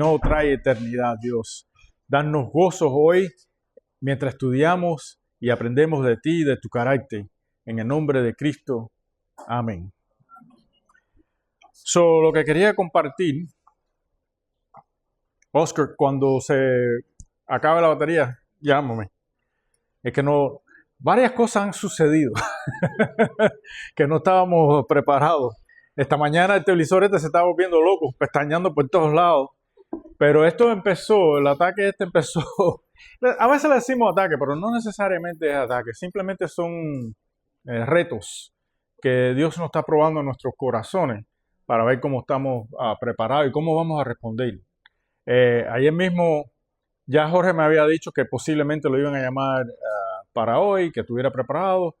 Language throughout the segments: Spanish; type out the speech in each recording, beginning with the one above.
no trae eternidad, Dios. Danos gozos hoy mientras estudiamos y aprendemos de ti y de tu carácter. En el nombre de Cristo. Amén. Lo que quería compartir, Oscar, cuando se acabe la batería, llámame. Es que varias cosas han sucedido que no estábamos preparados. Esta mañana el televisor se estaba volviendo loco, pestañeando por todos lados. Pero el ataque empezó. A veces le decimos ataque, pero no necesariamente es ataque. Simplemente son retos que Dios nos está probando en nuestros corazones para ver cómo estamos preparados y cómo vamos a responder. Ayer mismo ya Jorge me había dicho que posiblemente lo iban a llamar para hoy, que estuviera preparado.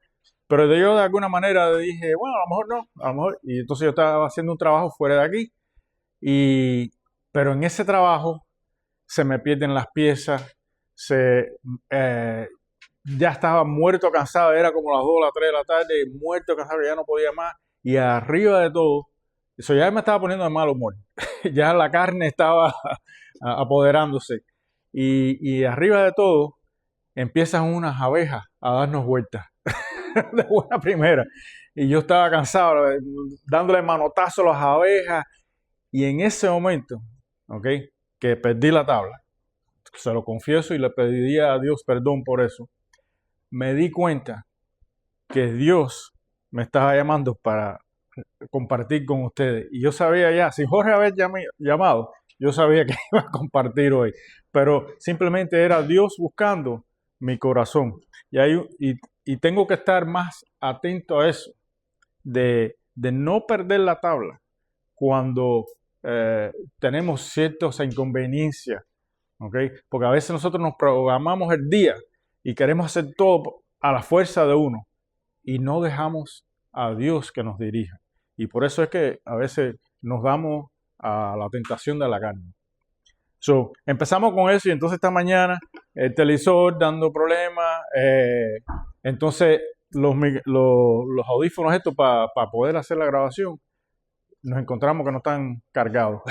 Pero yo de alguna manera dije, bueno, a lo mejor no, a lo mejor. Y entonces yo estaba haciendo un trabajo fuera de aquí. Pero en ese trabajo se me pierden las piezas. Ya estaba muerto, cansado. Era como las 2 o las 3 de la tarde. Muerto, cansado, ya no podía más. Y arriba de todo, eso ya me estaba poniendo de mal humor. Ya la carne estaba apoderándose. Y arriba de todo, empiezan unas abejas a darnos vueltas. De buena primera. Y yo estaba cansado, dándole manotazo a las abejas. Y en ese momento, que perdí la tabla, se lo confieso y le pediría a Dios perdón por eso, me di cuenta que Dios me estaba llamando para compartir con ustedes. Y yo sabía ya, si Jorge había llamado, yo sabía que iba a compartir hoy. Pero simplemente era Dios buscando mi corazón. Y tengo que estar más atento a eso, de no perder la tabla cuando tenemos ciertas inconveniencias, porque a veces nosotros nos programamos el día y queremos hacer todo a la fuerza de uno y no dejamos a Dios que nos dirija. Y por eso es que a veces nos damos a la tentación de la carne. Empezamos con eso y entonces esta mañana el televisor dando problemas, entonces los audífonos estos para poder hacer la grabación, nos encontramos que no están cargados.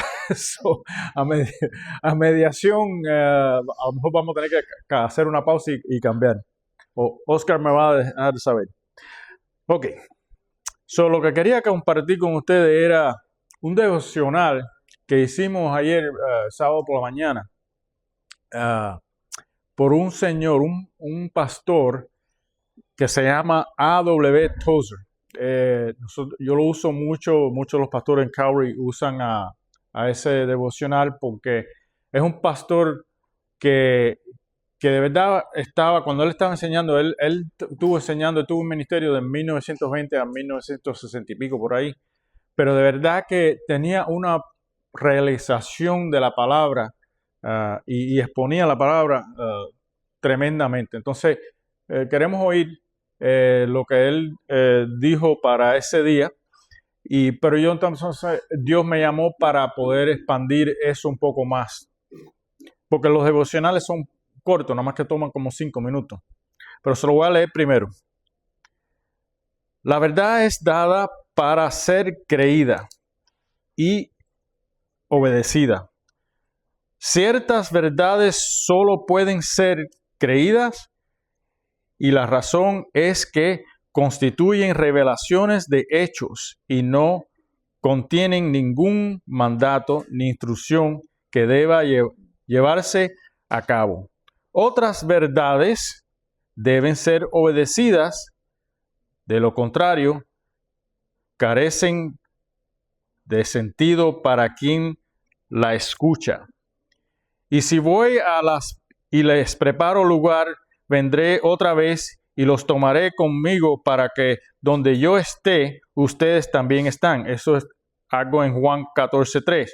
A mediación, a lo mejor vamos a tener que hacer una pausa y cambiar. Oscar me va a dejar saber. Ok. Lo que quería compartir con ustedes era un devocional que hicimos ayer, sábado por la mañana, por un señor, un pastor que se llama A.W. Tozer. Yo lo uso muchos de los pastores en Calvary usan a ese devocional porque es un pastor que de verdad cuando él estaba enseñando, él tuvo un ministerio de 1920 a 1960 y pico por ahí, pero de verdad que tenía una realización de la palabra y exponía la palabra tremendamente. Entonces, queremos oír lo que él dijo para ese día, pero yo entonces Dios me llamó para poder expandir eso un poco más, porque los devocionales son cortos, nada más que toman como 5 minutos, pero se lo voy a leer primero. La verdad es dada para ser creída y obedecida. Ciertas verdades solo pueden ser creídas y la razón es que constituyen revelaciones de hechos y no contienen ningún mandato ni instrucción que deba llevarse a cabo. Otras verdades deben ser obedecidas, de lo contrario, carecen de sentido para quien la escucha. Y si voy y les preparo lugar, vendré otra vez y los tomaré conmigo para que donde yo esté, ustedes también están. Eso es algo en Juan 14:3.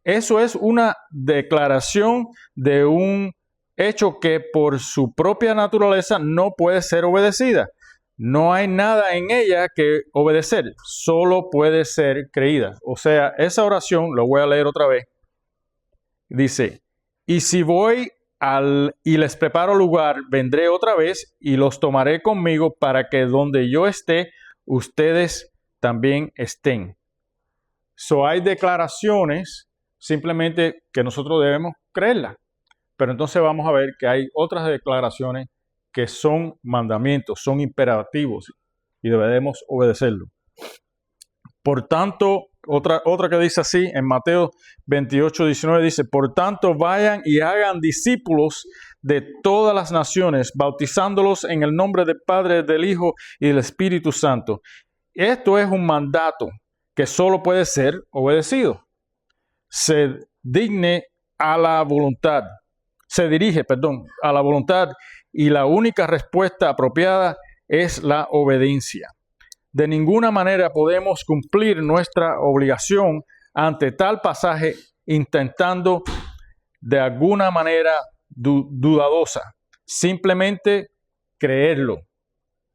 Eso es una declaración de un hecho que por su propia naturaleza no puede ser obedecida. No hay nada en ella que obedecer, solo puede ser creída. O sea, esa oración, lo voy a leer otra vez, dice, y si voy y les preparo lugar, vendré otra vez y los tomaré conmigo para que donde yo esté, ustedes también estén. Hay declaraciones simplemente que nosotros debemos creerla. Pero entonces vamos a ver que hay otras declaraciones que son mandamientos, son imperativos y debemos obedecerlo. Por tanto, otra que dice así, en Mateo 28, 19 dice, por tanto vayan y hagan discípulos de todas las naciones, bautizándolos en el nombre del Padre, del Hijo y del Espíritu Santo. Esto es un mandato que solo puede ser obedecido. Se dirige a la voluntad y la única respuesta apropiada es la obediencia. De ninguna manera podemos cumplir nuestra obligación ante tal pasaje intentando de alguna manera dudosa, simplemente creerlo.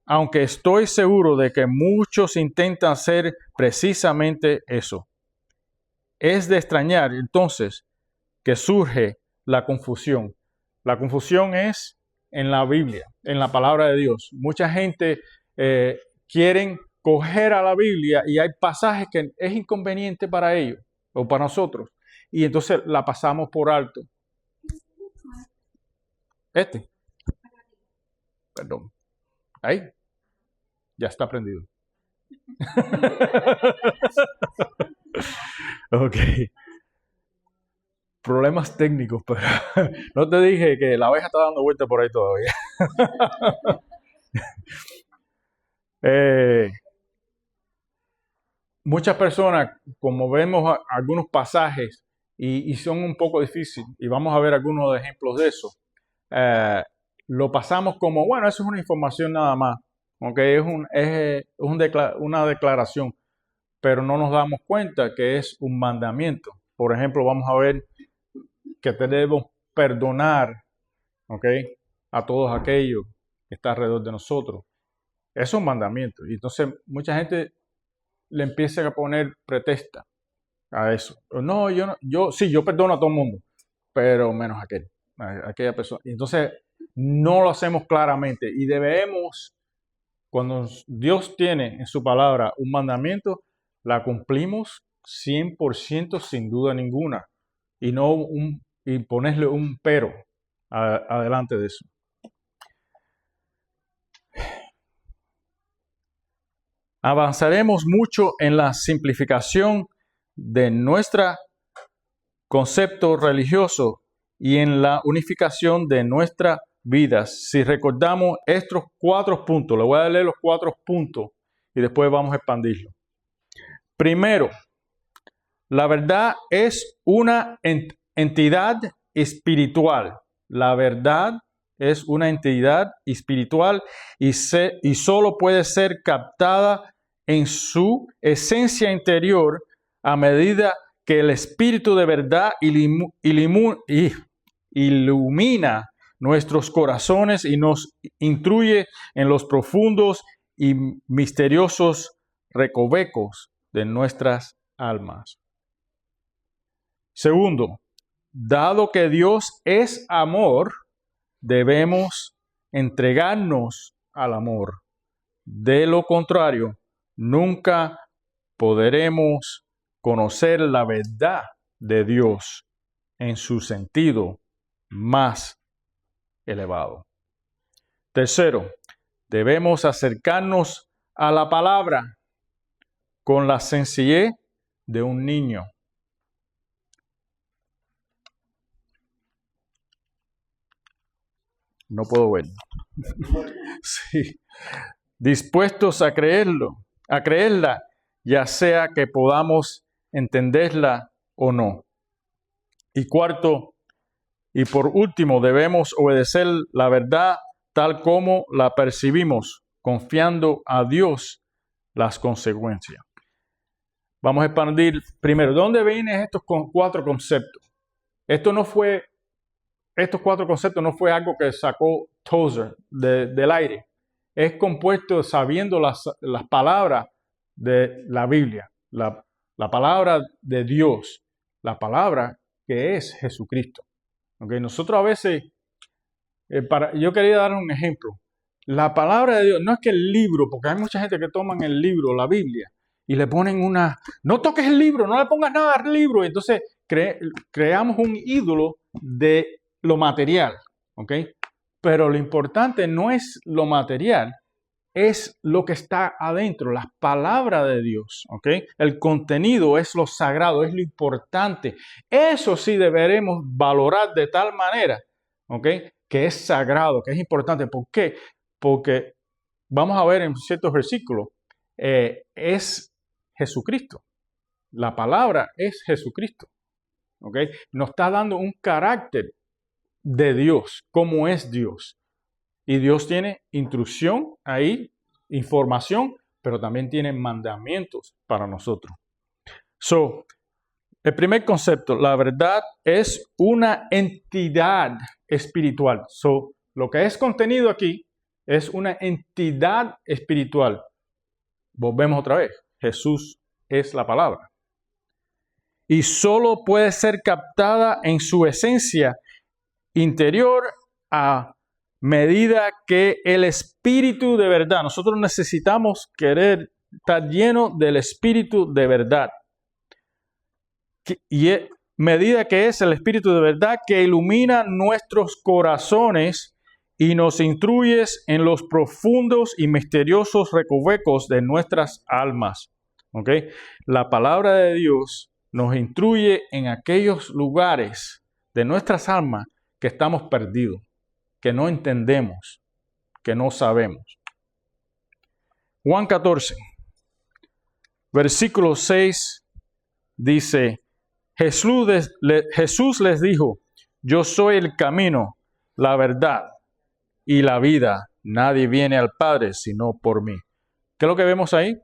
Aunque estoy seguro de que muchos intentan hacer precisamente eso. Es de extrañar entonces que surge la confusión. La confusión es en la Biblia, en la palabra de Dios. Mucha gente quieren coger a la Biblia y hay pasajes que es inconveniente para ellos o para nosotros. Y entonces la pasamos por alto. Perdón. Ahí. Ya está prendido. Ok. Problemas técnicos, pero no te dije que la abeja está dando vuelta por ahí todavía. Muchas personas, como vemos algunos pasajes, y son un poco difíciles, y vamos a ver algunos ejemplos de eso, lo pasamos como, bueno, eso es una información nada más, okay, es una declaración, pero no nos damos cuenta que es un mandamiento. Por ejemplo, vamos a ver que debemos perdonar, okay, a todos aquellos que están alrededor de nosotros. Es un mandamiento. Y entonces mucha gente le empieza a poner pretexto a eso. No, yo perdono a todo el mundo, pero menos a aquella persona. Y entonces no lo hacemos claramente. Y debemos, cuando Dios tiene en su palabra un mandamiento, la cumplimos 100% sin duda ninguna. Y no y ponerle un pero adelante de eso. Avanzaremos mucho en la simplificación de nuestro concepto religioso y en la unificación de nuestras vidas. Si recordamos estos 4 puntos, le voy a leer los 4 puntos y después vamos a expandirlo. Primero, la verdad es una entidad espiritual. La verdad es una entidad espiritual y solo puede ser captada en su esencia interior a medida que el Espíritu de verdad ilumina nuestros corazones y nos instruye en los profundos y misteriosos recovecos de nuestras almas. Segundo, dado que Dios es amor, debemos entregarnos al amor. De lo contrario, nunca podremos conocer la verdad de Dios en su sentido más elevado. Tercero, debemos acercarnos a la palabra con la sencillez de un niño. No puedo ver. Sí. Dispuestos a creerla, ya sea que podamos entenderla o no. Y cuarto, y por último, debemos obedecer la verdad tal como la percibimos, confiando a Dios las consecuencias. Vamos a expandir primero. ¿De dónde vienen estos 4 conceptos? Estos 4 conceptos no fue algo que sacó Tozer del aire. Es compuesto sabiendo las palabras de la Biblia, la palabra de Dios, la palabra que es Jesucristo. Okay, nosotros a veces, yo quería dar un ejemplo. La palabra de Dios, no es que el libro, porque hay mucha gente que toman el libro, la Biblia, y le ponen no toques el libro, no le pongas nada al libro, entonces creamos un ídolo de lo material, ¿ok? Pero lo importante no es lo material, es lo que está adentro, la palabra de Dios, ¿ok? El contenido es lo sagrado, es lo importante. Eso sí deberemos valorar de tal manera, ¿ok? Que es sagrado, que es importante. ¿Por qué? Porque vamos a ver en ciertos versículos, es Jesucristo. La palabra es Jesucristo, ¿ok? Nos está dando un carácter de Dios, cómo es Dios. Y Dios tiene instrucción ahí, información, pero también tiene mandamientos para nosotros. So, el primer concepto, la verdad es una entidad espiritual. So, lo que es contenido aquí es una entidad espiritual. Volvemos otra vez. Jesús es la palabra. Y solo puede ser captada en su esencia interior a medida que el Espíritu de verdad, nosotros necesitamos querer estar llenos del Espíritu de verdad. Y medida que es el Espíritu de verdad que ilumina nuestros corazones y nos instruye en los profundos y misteriosos recovecos de nuestras almas. ¿Ok? La palabra de Dios nos instruye en aquellos lugares de nuestras almas que estamos perdidos, que no entendemos, que no sabemos. Juan 14, versículo 6 dice, Jesús les dijo, yo soy el camino, la verdad y la vida. Nadie viene al Padre sino por mí. ¿Qué es lo que vemos ahí?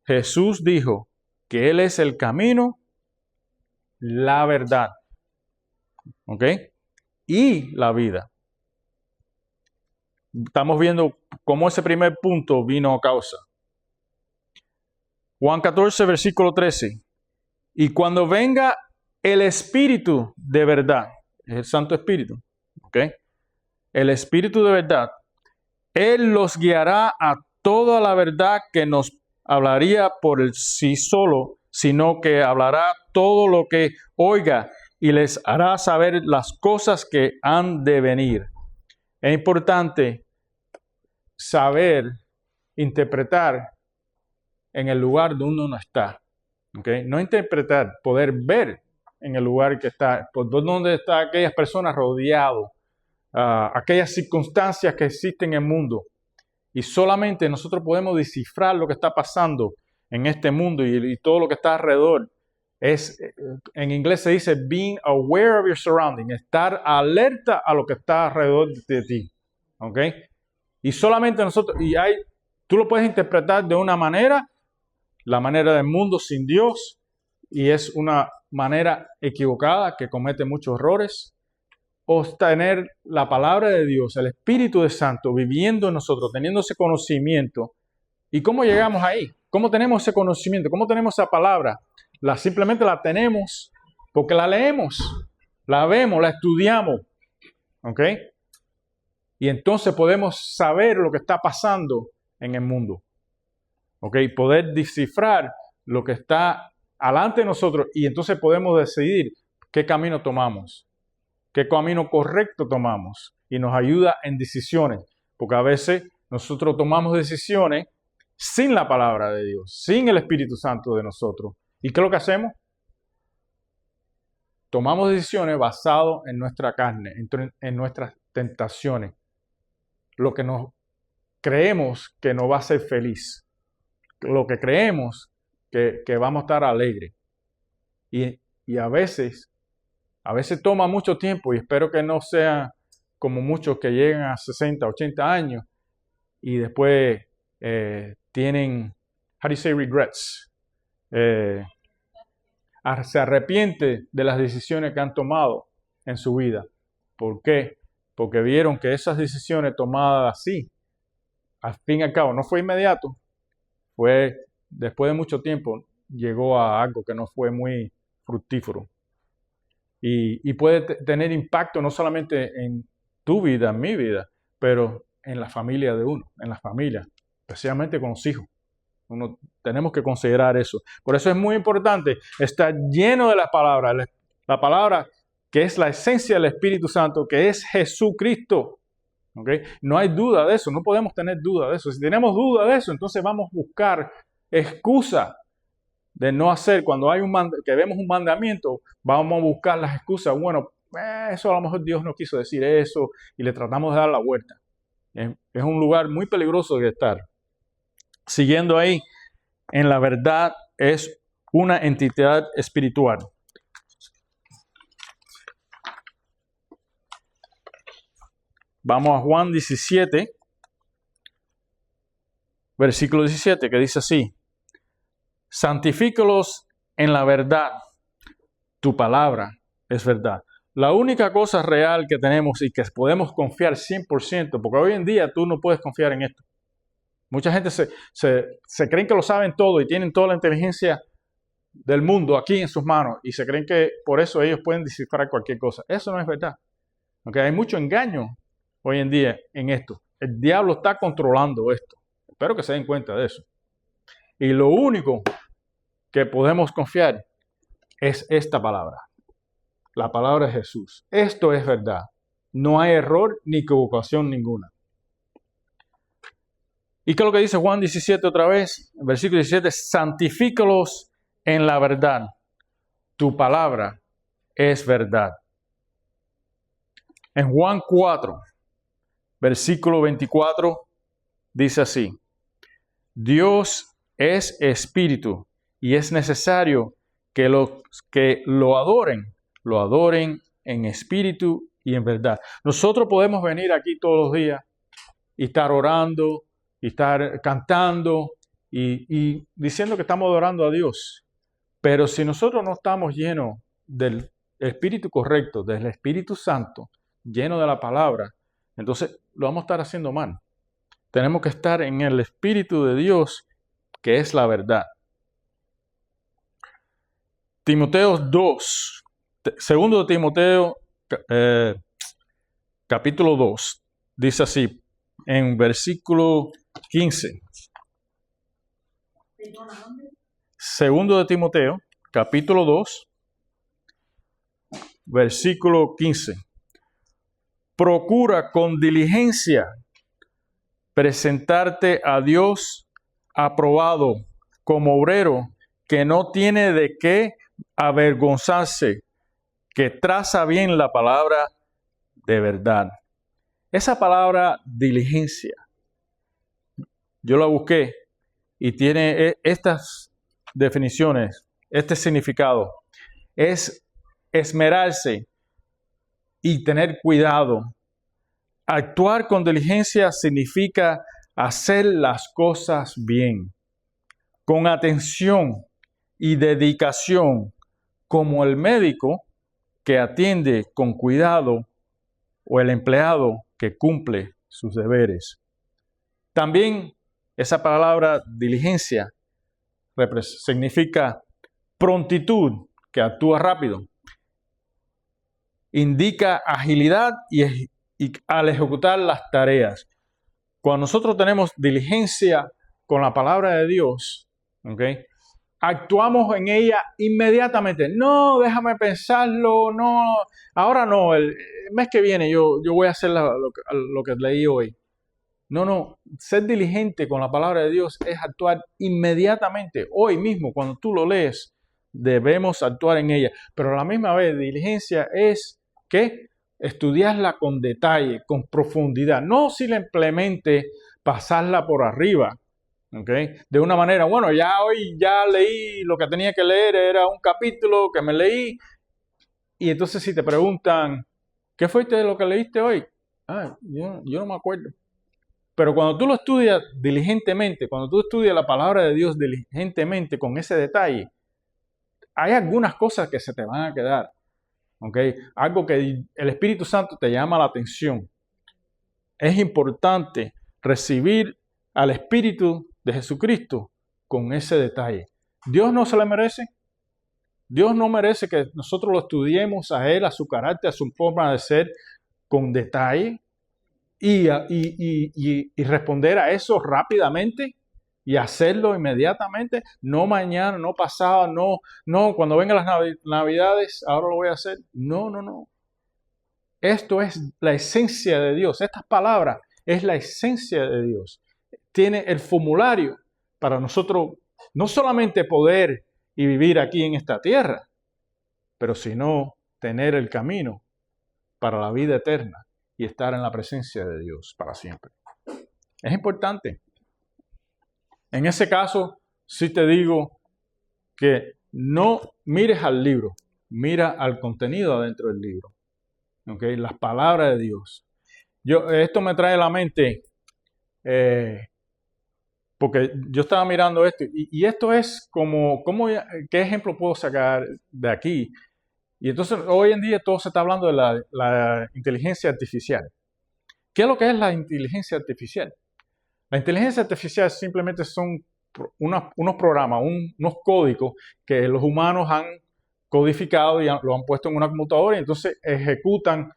Jesús dijo que Él es el camino, la verdad, ¿ok? Y la vida. Estamos viendo cómo ese primer punto vino a causa. Juan 14, versículo 13. Y cuando venga el Espíritu de verdad, el Santo Espíritu, ¿ok? El Espíritu de verdad, Él los guiará a toda la verdad que nos hablaría por el sí solo, sino que hablará todo lo que oiga y les hará saber las cosas que han de venir. Es importante saber interpretar en el lugar donde uno está. ¿Okay? No interpretar, poder ver en el lugar que está, por donde están aquellas personas rodeadas, aquellas circunstancias que existen en el mundo. Y solamente nosotros podemos descifrar lo que está pasando en este mundo y todo lo que está alrededor. En inglés se dice being aware of your surroundings, estar alerta a lo que está alrededor de ti. ¿Ok? Y solamente nosotros, tú lo puedes interpretar de una manera, la manera del mundo sin Dios, y es una manera equivocada que comete muchos errores, o tener la palabra de Dios, el Espíritu de Santo viviendo en nosotros, teniendo ese conocimiento. ¿Y cómo llegamos ahí? ¿Cómo tenemos ese conocimiento? ¿Cómo tenemos esa palabra? Simplemente la tenemos porque la leemos, la vemos, la estudiamos. ¿Ok? Y entonces podemos saber lo que está pasando en el mundo. ¿Ok? Poder descifrar lo que está alante de nosotros y entonces podemos decidir qué camino tomamos, qué camino correcto tomamos y nos ayuda en decisiones. Porque a veces nosotros tomamos decisiones sin la palabra de Dios, sin el Espíritu Santo de nosotros. ¿Y qué es lo que hacemos? Tomamos decisiones basadas en nuestra carne, en nuestras tentaciones. Lo que nos creemos que nos va a hacer feliz. Lo que creemos que vamos a estar alegres. Y a veces toma mucho tiempo y espero que no sea como muchos que llegan a 60, 80 años y después tienen, how do you say regrets? Se arrepiente de las decisiones que han tomado en su vida. ¿Por qué? Porque vieron que esas decisiones tomadas así, al fin y al cabo, no fue inmediato, fue después de mucho tiempo, llegó a algo que no fue muy fructífero. Y puede tener impacto no solamente en tu vida, en mi vida, pero en la familia de uno, en la familia, especialmente con los hijos. Tenemos que considerar eso. Por eso es muy importante estar lleno de la palabra que es la esencia del Espíritu Santo, que es Jesucristo. ¿Okay? No hay duda de eso, no podemos tener duda de eso. Si tenemos duda de eso, entonces vamos a buscar excusa de no hacer. Cuando hay que vemos un mandamiento, vamos a buscar las excusas. Bueno, eso a lo mejor Dios no quiso decir eso y le tratamos de dar la vuelta. Es un lugar muy peligroso de estar. Siguiendo ahí, en la verdad es una entidad espiritual. Vamos a Juan 17, versículo 17, que dice así: santifícalos en la verdad, tu palabra es verdad. La única cosa real que tenemos y que podemos confiar 100%, porque hoy en día tú no puedes confiar en esto. Mucha gente se creen que lo saben todo y tienen toda la inteligencia del mundo aquí en sus manos y se creen que por eso ellos pueden descifrar cualquier cosa. Eso no es verdad. Okay, hay mucho engaño hoy en día en esto. El diablo está controlando esto. Espero que se den cuenta de eso. Y lo único que podemos confiar es esta palabra. La palabra de Jesús. Esto es verdad. No hay error ni equivocación ninguna. ¿Y qué es lo que dice Juan 17 otra vez? Versículo 17, santifícalos en la verdad. Tu palabra es verdad. En Juan 4, versículo 24, dice así: Dios es espíritu y es necesario que los que lo adoren en espíritu y en verdad. Nosotros podemos venir aquí todos los días y estar orando, y estar cantando y diciendo que estamos adorando a Dios. Pero si nosotros no estamos llenos del Espíritu correcto, del Espíritu Santo, lleno de la palabra, entonces lo vamos a estar haciendo mal. Tenemos que estar en el Espíritu de Dios, que es la verdad. Timoteo 2, segundo de Timoteo, capítulo 2, dice así, en versículo 15. Segundo de Timoteo, capítulo 2, versículo 15. Procura con diligencia presentarte a Dios aprobado como obrero que no tiene de qué avergonzarse, que traza bien la palabra de verdad. Esa palabra diligencia, yo la busqué y tiene estas definiciones, este significado. Es esmerarse y tener cuidado. Actuar con diligencia significa hacer las cosas bien, con atención y dedicación, como el médico que atiende con cuidado o el empleado que cumple sus deberes. También esa palabra diligencia significa prontitud, que actúa rápido. Indica agilidad y al ejecutar las tareas. Cuando nosotros tenemos diligencia con la palabra de Dios, ¿okay?, actuamos en ella inmediatamente. No, déjame pensarlo, no, ahora no, el mes que viene yo voy a hacer lo que leí hoy. No, ser diligente con la palabra de Dios es actuar inmediatamente, hoy mismo, cuando tú lo lees, debemos actuar en ella. Pero a la misma vez, diligencia es que estudiarla con detalle, con profundidad, no simplemente pasarla por arriba. Okay. De una manera, bueno, ya hoy ya leí lo que tenía que leer, era un capítulo que me leí, y entonces si te preguntan, ¿qué fue de lo que leíste hoy? Yo no me acuerdo. Pero cuando tú lo estudias diligentemente, cuando tú estudias la palabra de Dios diligentemente, con ese detalle, hay algunas cosas que se te van a quedar. Okay. Algo que el Espíritu Santo te llama la atención. Es importante recibir al Espíritu de Jesucristo con ese detalle. ¿Dios no se le merece? Dios no merece que nosotros lo estudiemos a Él, a su carácter, a su forma de ser, con detalle y responder a eso rápidamente. y hacerlo inmediatamente, no mañana, no pasado, no, cuando vengan las Navidades, ahora lo voy a hacer. No, no, no. Esto es la esencia de Dios. Estas palabras es la esencia de Dios. Tiene el formulario para nosotros no solamente poder y vivir aquí en esta tierra, pero sino tener el camino para la vida eterna y estar en la presencia de Dios para siempre. Es importante. En ese caso, sí te digo que no mires al libro, mira al contenido adentro del libro. ¿Okay? Las palabras de Dios. Esto me trae a la mente, porque yo estaba mirando esto, y esto es ¿qué ejemplo puedo sacar de aquí? Y entonces hoy en día todo se está hablando de la inteligencia artificial. ¿Qué es lo que es la inteligencia artificial? La inteligencia artificial simplemente son unos programas, unos códigos que los humanos han codificado y lo han puesto en una computadora y entonces ejecutan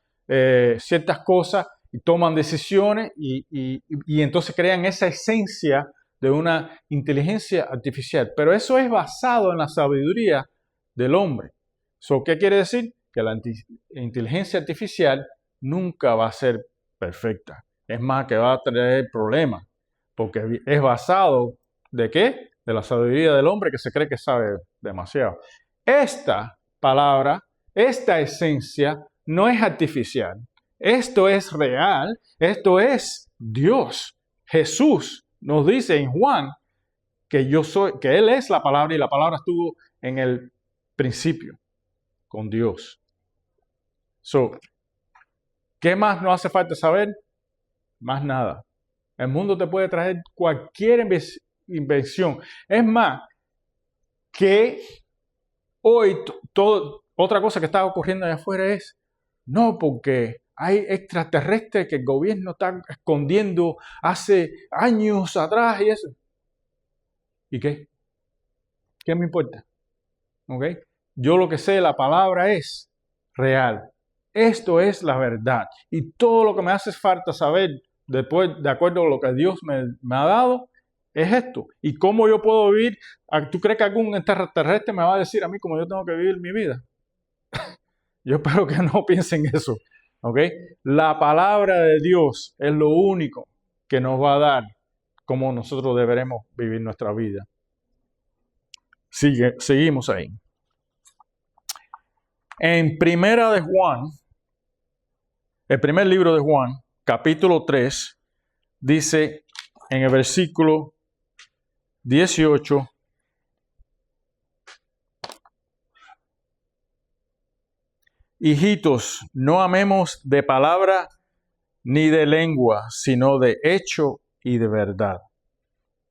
ciertas cosas y toman decisiones y entonces crean esa esencia de una inteligencia artificial. Pero eso es basado en la sabiduría del hombre. ¿Qué quiere decir? Que la inteligencia artificial nunca va a ser perfecta. Es más, que va a traer problemas. Porque es basado, ¿de qué? De la sabiduría del hombre que se cree que sabe demasiado. Esta palabra, esta esencia, no es artificial. Esto es real. Esto es Dios. Jesús nos dice en Juan que Él es la palabra y la palabra estuvo en el principio con Dios. ¿Qué más nos hace falta saber? Más nada. El mundo te puede traer cualquier invención. Es más, que hoy otra cosa que está ocurriendo allá afuera es, no, porque hay extraterrestres que el gobierno está escondiendo hace años atrás y eso. ¿Y qué? ¿Qué me importa? ¿Okay? Yo lo que sé, la palabra es real. Esto es la verdad. Y todo lo que me hace falta saber después, de acuerdo a lo que Dios me ha dado, es esto. ¿Y cómo yo puedo vivir? ¿Tú crees que algún extraterrestre me va a decir a mí cómo yo tengo que vivir mi vida? Yo espero que no piensen eso. ¿Okay? La palabra de Dios es lo único que nos va a dar cómo nosotros deberemos vivir nuestra vida. Seguimos ahí. En Primera de Juan, el primer libro de Juan, capítulo 3, dice en el versículo 18, hijitos, no amemos de palabra ni de lengua, sino de hecho y de verdad.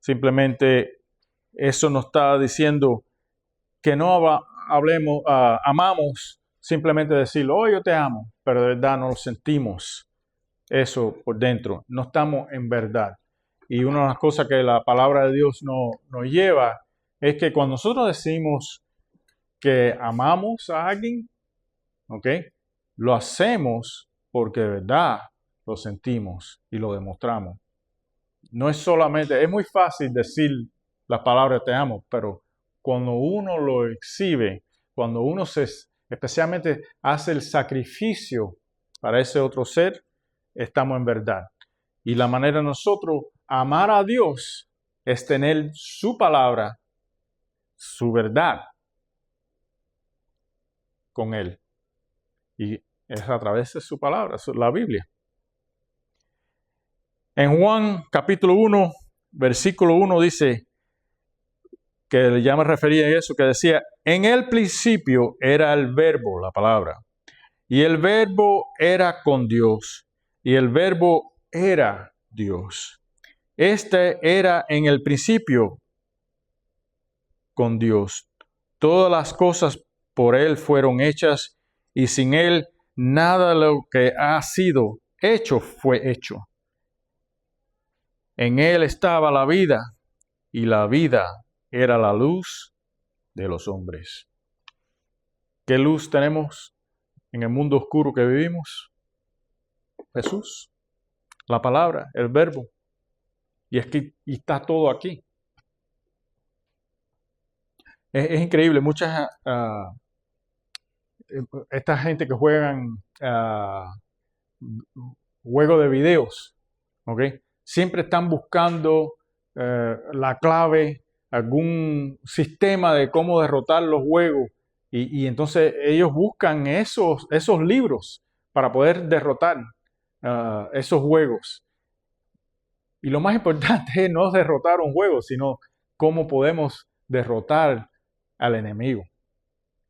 Simplemente eso nos está diciendo que no amamos simplemente decirlo, oh, yo te amo, pero de verdad no lo sentimos eso por dentro, no estamos en verdad. Y una de las cosas que la palabra de Dios nos lleva es que cuando nosotros decimos que amamos a alguien, ¿ok? Lo hacemos porque de verdad lo sentimos y lo demostramos. No es solamente, es muy fácil decir las palabras te amo, pero cuando uno lo exhibe, cuando uno especialmente hace el sacrificio para ese otro ser, estamos en verdad. Y la manera de nosotros amar a Dios es tener su palabra, su verdad con Él. Y es a través de su palabra, la Biblia. En Juan capítulo 1, versículo 1 dice, que ya me refería a eso, que decía, en el principio era el verbo, la palabra, y el verbo era con Dios, y el verbo era Dios. Este era en el principio con Dios. Todas las cosas por Él fueron hechas, y sin Él nada de lo que ha sido hecho fue hecho. En Él estaba la vida, y la vida era la luz de los hombres. ¿Qué luz tenemos en el mundo oscuro que vivimos? Jesús, la palabra, el verbo. Y está todo aquí. Es increíble. Esta gente que juegan juegos de videos, ¿ok? Siempre están buscando la clave, algún sistema de cómo derrotar los juegos. Y entonces ellos buscan esos libros para poder derrotar esos juegos. Y lo más importante es no derrotar un juego, sino cómo podemos derrotar al enemigo,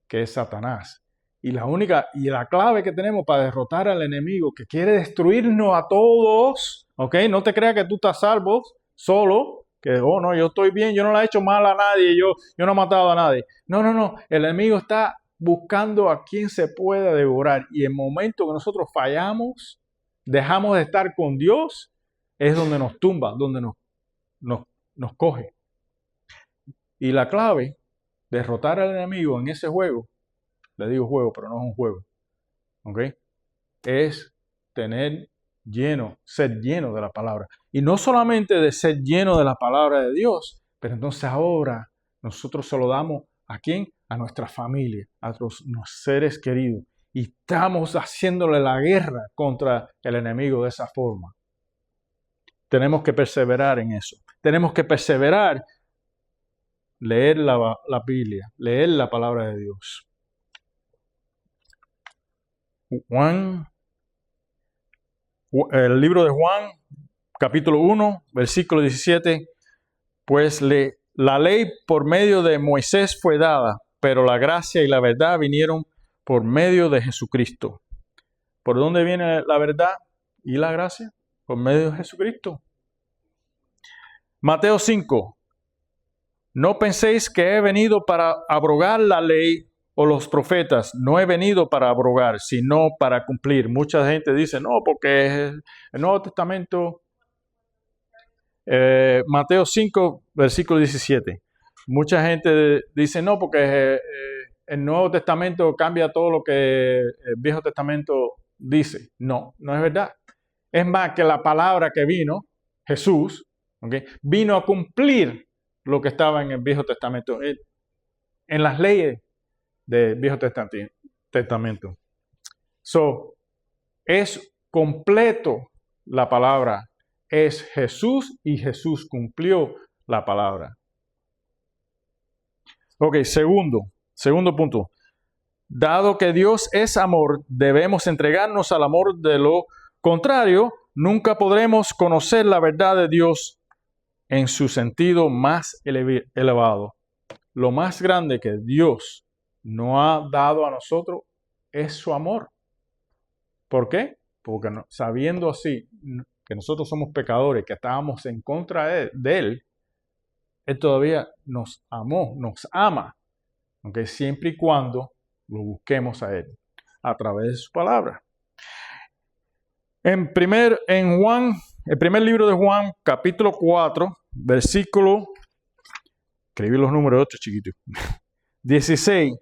que es Satanás. Y la clave que tenemos para derrotar al enemigo, que quiere destruirnos a todos, ¿ok? No te creas que tú estás salvo solo, que, oh no, yo estoy bien, yo no le he hecho mal a nadie, yo no he matado a nadie. No. El enemigo está buscando a quien se pueda devorar. Y el momento que nosotros fallamos, dejamos de estar con Dios, es donde nos tumba, donde nos coge. Y la clave, derrotar al enemigo en ese juego, le digo juego, pero no es un juego, ¿ok? Es ser lleno de la palabra. Y no solamente de ser lleno de la palabra de Dios, pero entonces ahora nosotros se lo damos ¿a quién? A nuestra familia, a nuestros seres queridos. Y estamos haciéndole la guerra contra el enemigo de esa forma. Tenemos que perseverar en eso. Tenemos que perseverar, leer la Biblia, leer la palabra de Dios. El libro de Juan, capítulo 1, versículo 17, pues la ley por medio de Moisés fue dada, pero la gracia y la verdad vinieron por medio de Jesucristo. ¿Por dónde viene la verdad y la gracia? Por medio de Jesucristo. Mateo 5. No penséis que he venido para abrogar la ley o los profetas. No he venido para abrogar, sino para cumplir. Mucha gente dice, no, porque el Nuevo Testamento, Mateo 5, versículo 17. Mucha gente dice, no, porque el Nuevo Testamento cambia todo lo que el Viejo Testamento dice. No es verdad. Es más que la palabra que vino, Jesús, ¿okay?, vino a cumplir lo que estaba en el Viejo Testamento, en las leyes del Viejo Testamento. Es completo la palabra, es Jesús y Jesús cumplió la palabra. Ok, segundo punto. Dado que Dios es amor, debemos entregarnos al amor. De lo contrario, nunca podremos conocer la verdad de Dios en su sentido más elevado. Lo más grande que Dios nos ha dado a nosotros es su amor. ¿Por qué? Porque sabiendo así que nosotros somos pecadores, que estábamos en contra de Él, Él todavía nos amó, nos ama, aunque siempre y cuando lo busquemos a Él a través de su palabra. En Juan, el primer libro de Juan, capítulo 4, versículo, escribí los números de otro chiquito, 16,